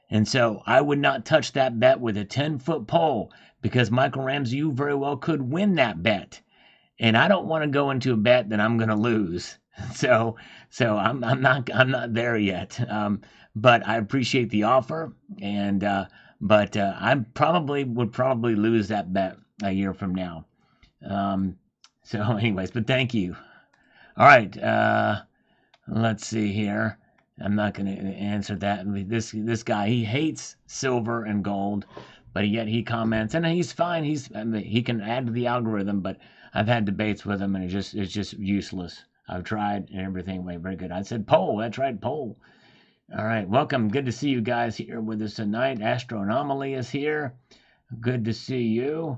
And so I would not touch that bet with a 10-foot pole, because Michael Ramsey, you very well could win that bet. And I don't want to go into a bet that I'm going to lose. So I'm not there yet. But I appreciate the offer, and but I would probably lose that bet a year from now. So anyways, but thank you. All right, let's see here. I'm not going to answer that. This guy, he hates silver and gold, but yet he comments, and he's fine. He can add to the algorithm, but I've had debates with him, and it's just useless. I've tried and everything. Wait, very good. I said poll. That's right, poll. All right, welcome. Good to see you guys here with us tonight. Astro Anomaly is here. Good to see you.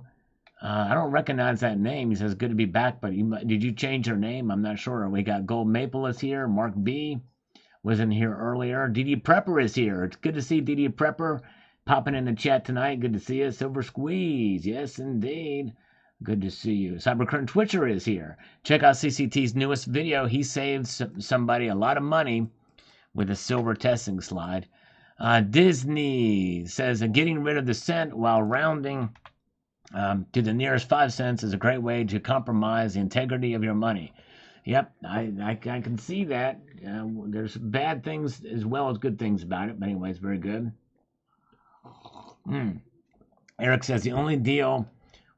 I don't recognize that name. He says, good to be back, but did you change your name? I'm not sure. We got Gold Maple is here. Mark B wasn't here earlier. DD Prepper is here. It's good to see DD Prepper popping in the chat tonight. Good to see you. Silver Squeeze. Yes, indeed. Good to see you. Cybercurrent Twitcher is here. Check out CCT's newest video. He saved somebody a lot of money with a silver testing slide. Disney says getting rid of the cent while rounding to the nearest 5 cents is a great way to compromise the integrity of your money. Yep, I can see that. There's bad things as well as good things about it, but anyways, very good. Eric says the only deal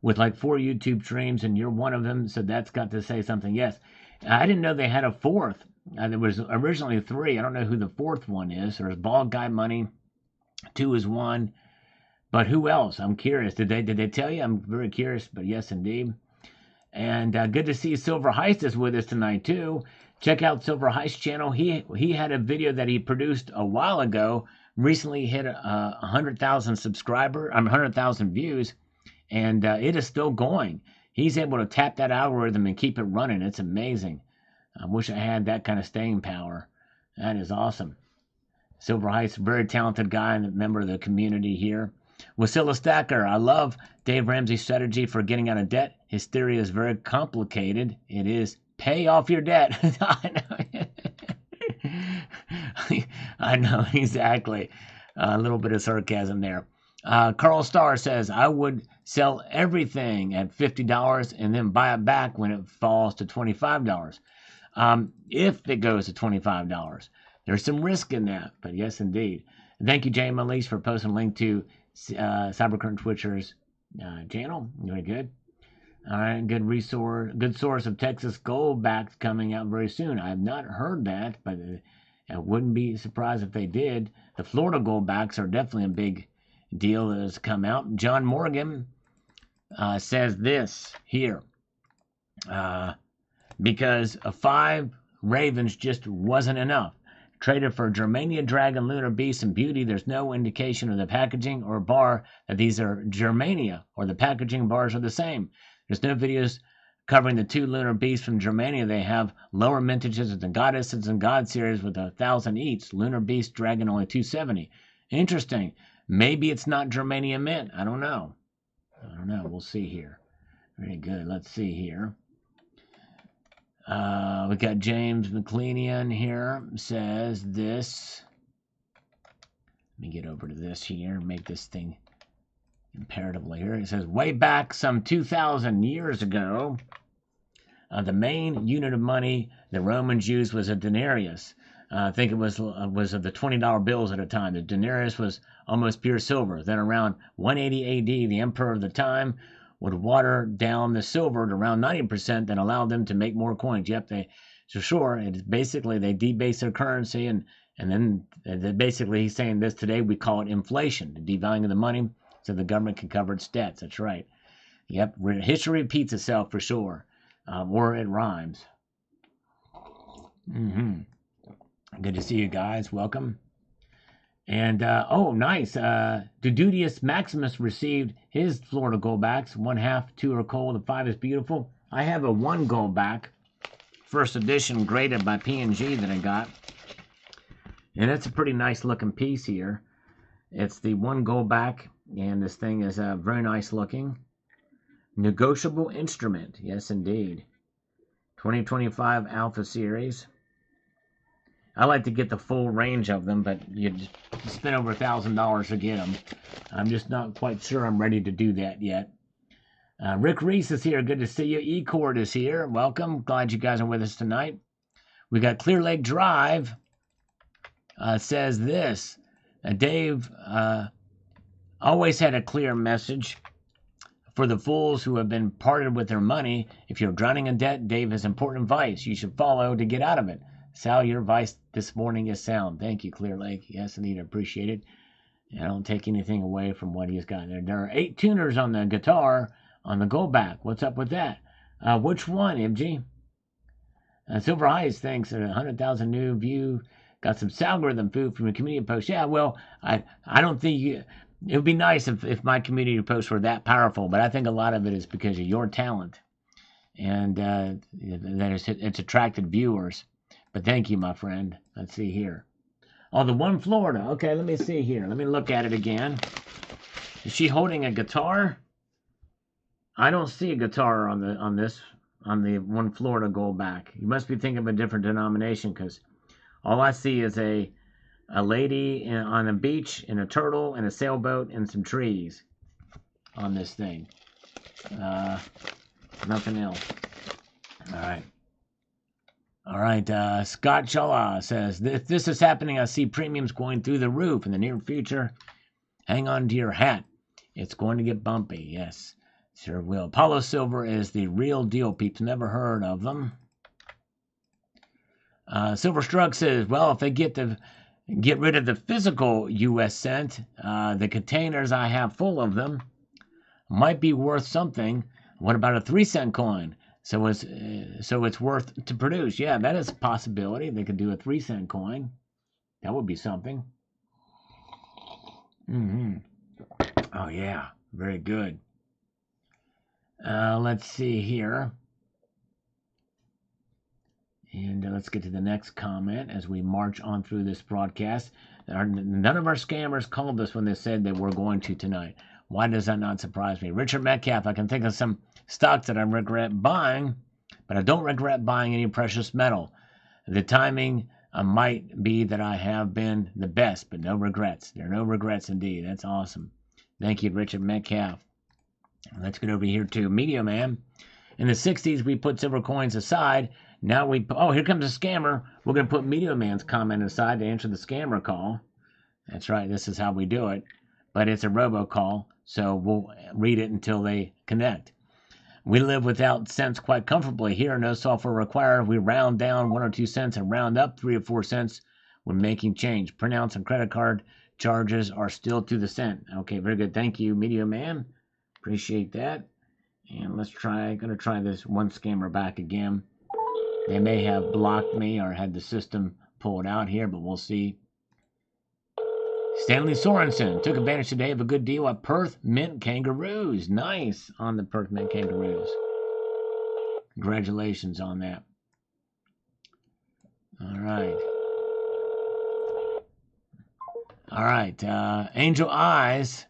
with like 4 YouTube streams, and you're one of them, so that's got to say something. Yes, I didn't know they had a fourth. There was originally 3. I don't know who the 4th one is. There's Bald Guy Money. 2 is 1. But who else? I'm curious. Did they tell you? I'm very curious, but yes, indeed. And good to see Silver Heist is with us tonight, too. Check out Silver Heist channel. He had a video that he produced a while ago. Recently hit 100,000 subscribers. 100,000 views. And it is still going. He's able to tap that algorithm and keep it running. It's amazing. I wish I had that kind of staying power. That is awesome. Silver Heist, very talented guy and a member of the community here. Wasilla Stacker, I love Dave Ramsey's strategy for getting out of debt. His theory is very complicated. It is pay off your debt. I know, exactly. A little bit of sarcasm there. Carl Starr says, I would sell everything at $50 and then buy it back when it falls to $25. If it goes to $25. There's some risk in that, but yes, indeed. Thank you, Jay Melise, for posting a link to Cybercurrent Twitcher's channel. Very good. All right, good source of Texas Goldbacks coming out very soon. I have not heard that, but I wouldn't be surprised if they did. The Florida Goldbacks are definitely a big deal that has come out. John Morgan says this here. Because a 5 Ravens just wasn't enough. Traded for Germania Dragon, Lunar Beast, and Beauty. There's no indication of the packaging or bar that these are Germania or the packaging bars are the same. There's no videos covering the 2 Lunar Beasts from Germania. They have lower mintages of the Goddesses and God series with 1,000 each. Lunar Beast Dragon only 270. Interesting. Maybe it's not Germania mint. I don't know. We'll see here. Very good. Let's see here. We got James McLeanian here, says this. Let me get over to this here, make this thing imperatively here. It says, way back some 2,000 years ago, the main unit of money the Romans used was a denarius. I think it was of the $20 bills at a time. The denarius was almost pure silver. Then around 180 AD, the emperor of the time would water down the silver to around 90%, then allow them to make more coins. Yep, it's basically they debase their currency, and then basically he's saying this today we call it inflation, the devaluing of the money, so the government can cover its debts. That's right. Yep, history repeats itself for sure, or it rhymes. Good to see you guys. Welcome. And, oh, nice. Dududius Maximus received his Florida Goldbacks. 1/2, 2 are cold, the 5 is beautiful. I have a 1 Goldback. first edition graded by P&G that I got. And it's a pretty nice looking piece here. It's the one Goldback, and this thing is very nice looking. Negotiable instrument, yes indeed. 2025 Alpha Series. I like to get the full range of them, but you spend over $1,000 to get them. I'm just not quite sure I'm ready to do that yet. Rick Reese is here. Good to see you. E-Cord is here. Welcome. Glad you guys are with us tonight. We got Clear Lake Drive. Says this. Dave always had a clear message for the fools who have been parted with their money. If you're drowning in debt, Dave has important advice you should follow to get out of it. Sal, your advice this morning is sound. Thank you, Clear Lake. Yes, indeed, I appreciate it. I don't take anything away from what he's got there. There are 8 tuners on the guitar on the Goldback. What's up with that? Which one, MG? Silver Heights, thanks. 100,000 new view. Got some algorithm food from a community post. Yeah, well, I don't think it would be nice if my community posts were that powerful, but I think a lot of it is because of your talent, and that it's attracted viewers. But thank you, my friend. Let's see here. Oh, the one Florida. Okay, let me see here. Let me look at it again. Is she holding a guitar? I don't see a guitar on the one Florida Goldback. You must be thinking of a different denomination, because all I see is a lady on a beach and a turtle and a sailboat and some trees on this thing. Nothing else. All right. Scott Challa says, if this is happening, I see premiums going through the roof in the near future. Hang on to your hat. It's going to get bumpy. Yes, sure will. Apollo Silver is the real deal, peeps. Never heard of them. Silver Strug says, well, if they get rid of the physical U.S. cent, the containers I have full of them might be worth something. What about a 3-cent coin? So it's worth to produce. Yeah, that is a possibility. They could do a 3-cent coin. That would be something. Oh, yeah. Very good. Let's see here. And let's get to the next comment as we march on through this broadcast. None of our scammers called us when they said they were going to tonight. Why does that not surprise me? Richard Metcalf, I can think of some stocks that I regret buying, but I don't regret buying any precious metal. The timing might be that I have been the best, but no regrets. There are no regrets indeed. That's awesome. Thank you, Richard Metcalf. Let's get over here to Media Man. In the 60s, we put silver coins aside. Now here comes a scammer. We're going to put Media Man's comment aside to answer the scammer call. That's right. This is how we do it. But it's a robocall, so we'll read it until they connect. We live without cents quite comfortably here. No software required. We round down 1 or 2 cents and round up 3 or 4 cents when making change. Printouts and credit card charges are still to the cent. Okay, very good. Thank you, Media Man. Appreciate that. And going to try this one scammer back again. They may have blocked me or had the system pulled out here, but we'll see. Stanley Sorensen took advantage today of a good deal at Perth Mint Kangaroos. Nice on the Perth Mint Kangaroos. Congratulations on that. All right. Angel Eyes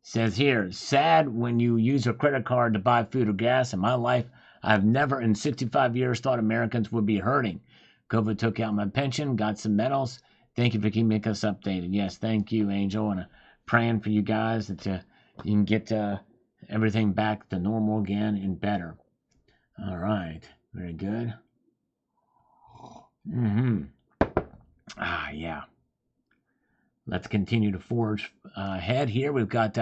says here, sad when you use a credit card to buy food or gas. In my life, I've never in 65 years thought Americans would be hurting. COVID took out my pension, got some medals. Thank you for keeping us updated. Yes, thank you, Angel, and praying for you guys that you can get everything back to normal again and better. All right, very good. Yeah. Let's continue to forge ahead here. We've got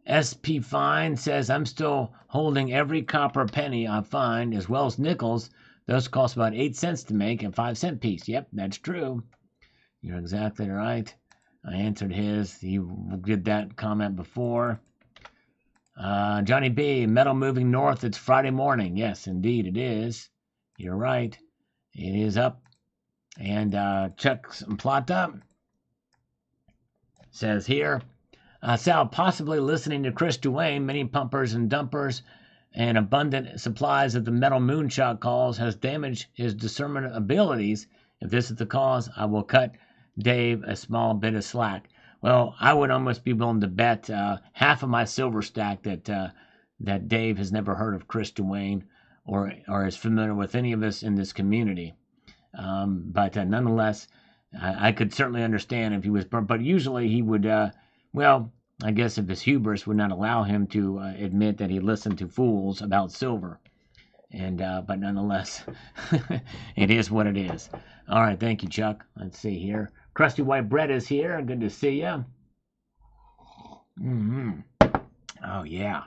SP Fine says, I'm still holding every copper penny I find, as well as nickels. Those cost about 8 cents to make, a 5-cent piece. Yep, that's true. You're exactly right. I answered his. You did that comment before. Johnny B, metal moving north. It's Friday morning. Yes, indeed it is. You're right. It is up. And Chuck Plata says here, Sal, possibly listening to Chris Duane, many pumpers and dumpers and abundant supplies of the metal moonshot calls has damaged his discernment abilities. If this is the cause, I will cut Dave a small bit of slack. Well, I would almost be willing to bet half of my silver stack that Dave has never heard of Chris Dwayne or is familiar with any of us in this community. But nonetheless, I could certainly understand if he was burnt. But usually he would, well, I guess if his hubris would not allow him to admit that he listened to fools about silver. And but nonetheless, it is what it is. All right, thank you, Chuck. Let's see here. Crusty White Bread is here. Good to see you. Oh, yeah.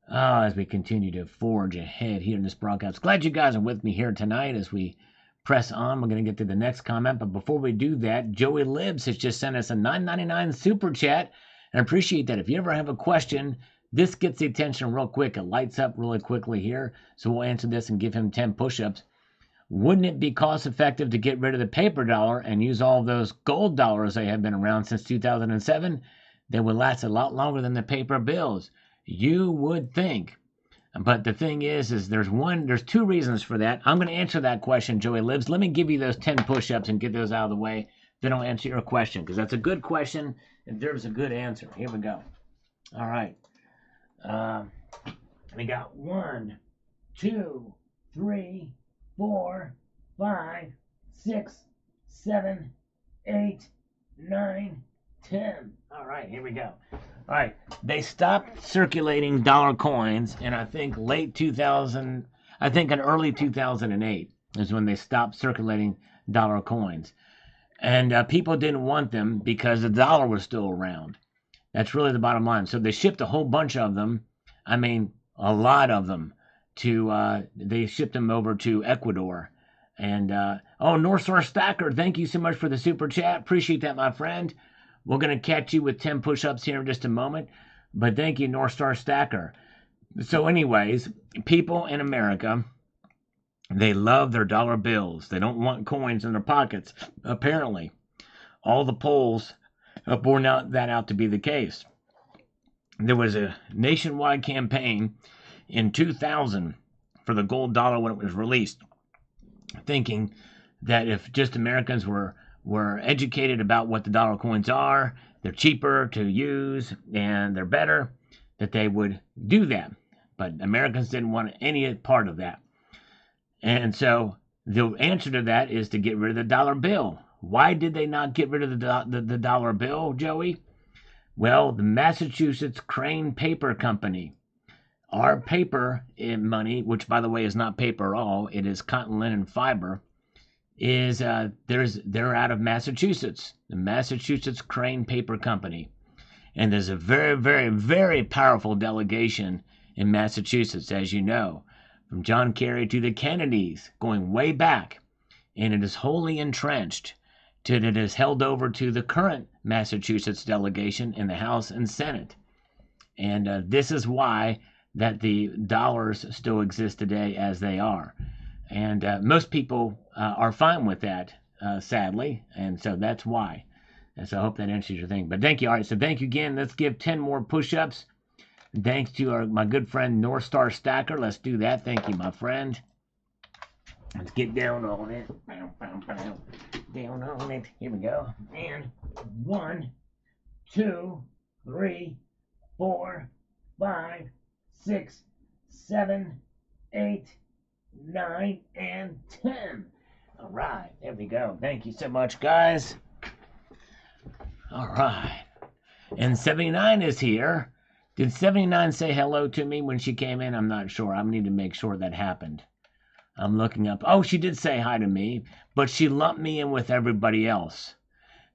As we continue to forge ahead here in this broadcast. Glad you guys are with me here tonight as we press on. We're going to get to the next comment. But before we do that, Joey Libs has just sent us a $9.99 super chat. And I appreciate that. If you ever have a question, this gets the attention real quick. It lights up really quickly here. So we'll answer this and give him 10 push-ups. Wouldn't it be cost-effective to get rid of the paper dollar and use all those gold dollars that have been around since 2007? They would last a lot longer than the paper bills. You would think. But the thing is there's two reasons for that. I'm going to answer that question, Joey Libs. Let me give you those 10 push-ups and get those out of the way. Then I'll answer your question, because that's a good question and there's a good answer. Here we go. All right. We got 1, 2, 3, 4, 5, 6, 7, 8, 9, 10. All right, here we go. All right, they stopped circulating dollar coins in, I think, late 2000, I think in early 2008 is when they stopped circulating dollar coins. And people didn't want them because the dollar was still around. That's really the bottom line. So they shipped a whole bunch of them. I mean, a lot of them. They shipped them over to Ecuador. And, North Star Stacker, thank you so much for the super chat. Appreciate that, my friend. We're going to catch you with 10 push-ups here in just a moment. But thank you, North Star Stacker. So anyways, people in America, they love their dollar bills. They don't want coins in their pockets, apparently. All the polls have borne that out to be the case. There was a nationwide campaign in 2000 for the gold dollar when it was released, thinking that if just Americans were educated about what the dollar coins are, they're cheaper to use and they're better, that they would do that. But Americans didn't want any part of that. And so the answer to that is to get rid of the dollar bill. Why did they not get rid of the dollar bill, Joey? Well, the Massachusetts Crane Paper Company, our paper money, which by the way is not paper at all, it is cotton linen fiber, is they're out of Massachusetts, the Massachusetts Crane Paper Company. And there's a very, very, very powerful delegation in Massachusetts, as you know, from John Kerry to the Kennedys, going way back. And it is wholly entrenched till it is held over to the current Massachusetts delegation in the House and Senate. And this is why that the dollars still exist today as they are. And most people are fine with that, sadly. And so that's why. And so I hope that answers your thing. But thank you. All right, so thank you again. Let's give 10 more push-ups. Thanks to my good friend North Star Stacker. Let's do that. Thank you, my friend. Let's get down on it. Down on it. Here we go. And 1, 2, 3, 4, 5, 6, 7, 8, 9, and 10. All right. There we go. Thank you so much, guys. All right. And 79 is here. Did 79 say hello to me when she came in? I'm not sure. I need to make sure that happened. I'm looking up. Oh, she did say hi to me, but she lumped me in with everybody else.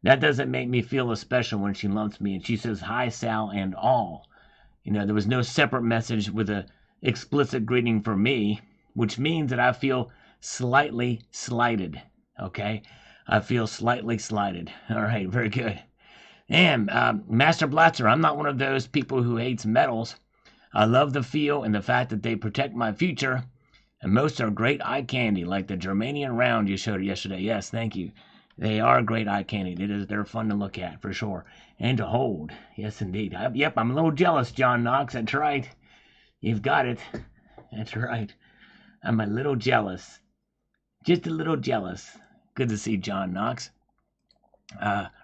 That doesn't make me feel as special when she lumps me and she says, hi, Sal, and all. You know, there was no separate message with a explicit greeting for me, which means that I feel slightly slighted. Okay? I feel slightly slighted. All right, very good. And Master Blatzer, I'm not one of those people who hates metals. I love the feel and the fact that they protect my future. And most are great eye candy, like the Germanian round you showed yesterday. Yes, thank you. They are great eye candy. They're fun to look at, for sure. And to hold. Yes, indeed. Yep, I'm a little jealous, John Knox. That's right. You've got it. That's right. I'm a little jealous. Just a little jealous. Good to see John Knox.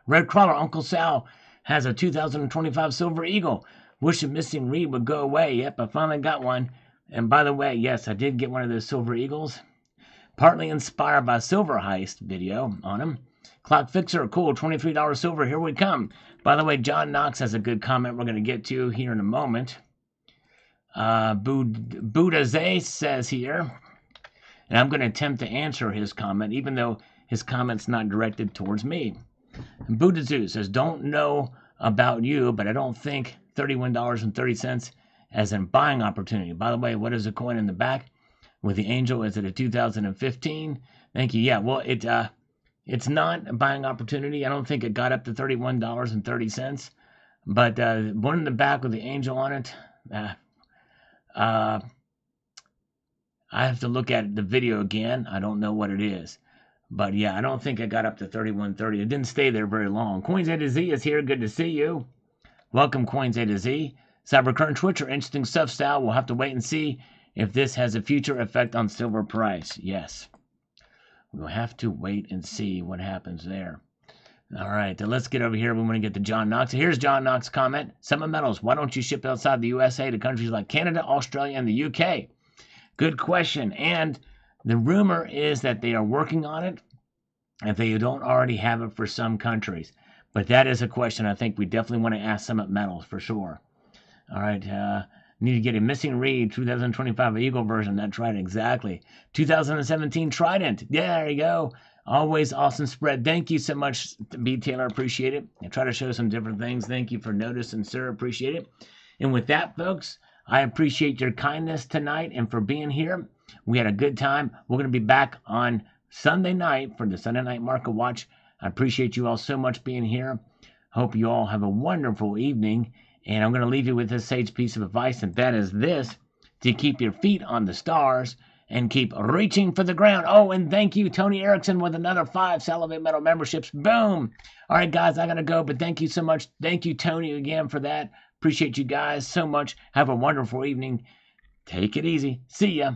Red Crawler, Uncle Sal has a 2025 Silver Eagle. Wish the missing reed would go away. Yep, I finally got one. And by the way, yes, I did get one of those Silver Eagles. Partly inspired by Silver Heist video on him. Clock Fixer, cool, $23 silver, here we come. By the way, John Knox has a good comment we're going to get to here in a moment. Buddha Zay says here, and I'm going to attempt to answer his comment, even though his comment's not directed towards me. And Buddha Zoo says, don't know about you, but I don't think $31.30 as a buying opportunity. By the way, what is the coin in the back with the angel? Is it a 2015? Thank you. Yeah, well, it's not a buying opportunity. I don't think it got up to $31.30. But one in the back with the angel on it, I have to look at the video again. I don't know what it is. But yeah, I don't think it got up to $31.30. It didn't stay there very long. Coins A to Z is here. Good to see you. Welcome, Coins A to Z. Cybercurrent Twitcher, interesting stuff, Sal. We'll have to wait and see if this has a future effect on silver price. Yes. We'll have to wait and see what happens there. All right, let's get over here. We want to get to John Knox. Here's John Knox's comment. Summit Metals, why don't you ship outside the USA to countries like Canada, Australia, and the UK? Good question. And the rumor is that they are working on it if they don't already have it for some countries. But that is a question I think we definitely want to ask Summit Metals for sure. All right, need to get a missing reed, 2025 Eagle version. That's right, exactly. 2017 Trident. Yeah, there you go. Always awesome spread. Thank you so much, B. Taylor. Appreciate it. I try to show some different things. Thank you for noticing, sir. Appreciate it. And with that, folks, I appreciate your kindness tonight and for being here. We had a good time. We're going to be back on Sunday night for the Sunday Night Market Watch. I appreciate you all so much being here. Hope you all have a wonderful evening. And I'm going to leave you with this sage piece of advice, and that is this: to keep your feet on the stars and keep reaching for the ground. Oh, and thank you, Tony Erickson, with another 5 Salivate Metal memberships. Boom. All right, guys, I got to go, but thank you so much. Thank you, Tony, again for that. Appreciate you guys so much. Have a wonderful evening. Take it easy. See ya.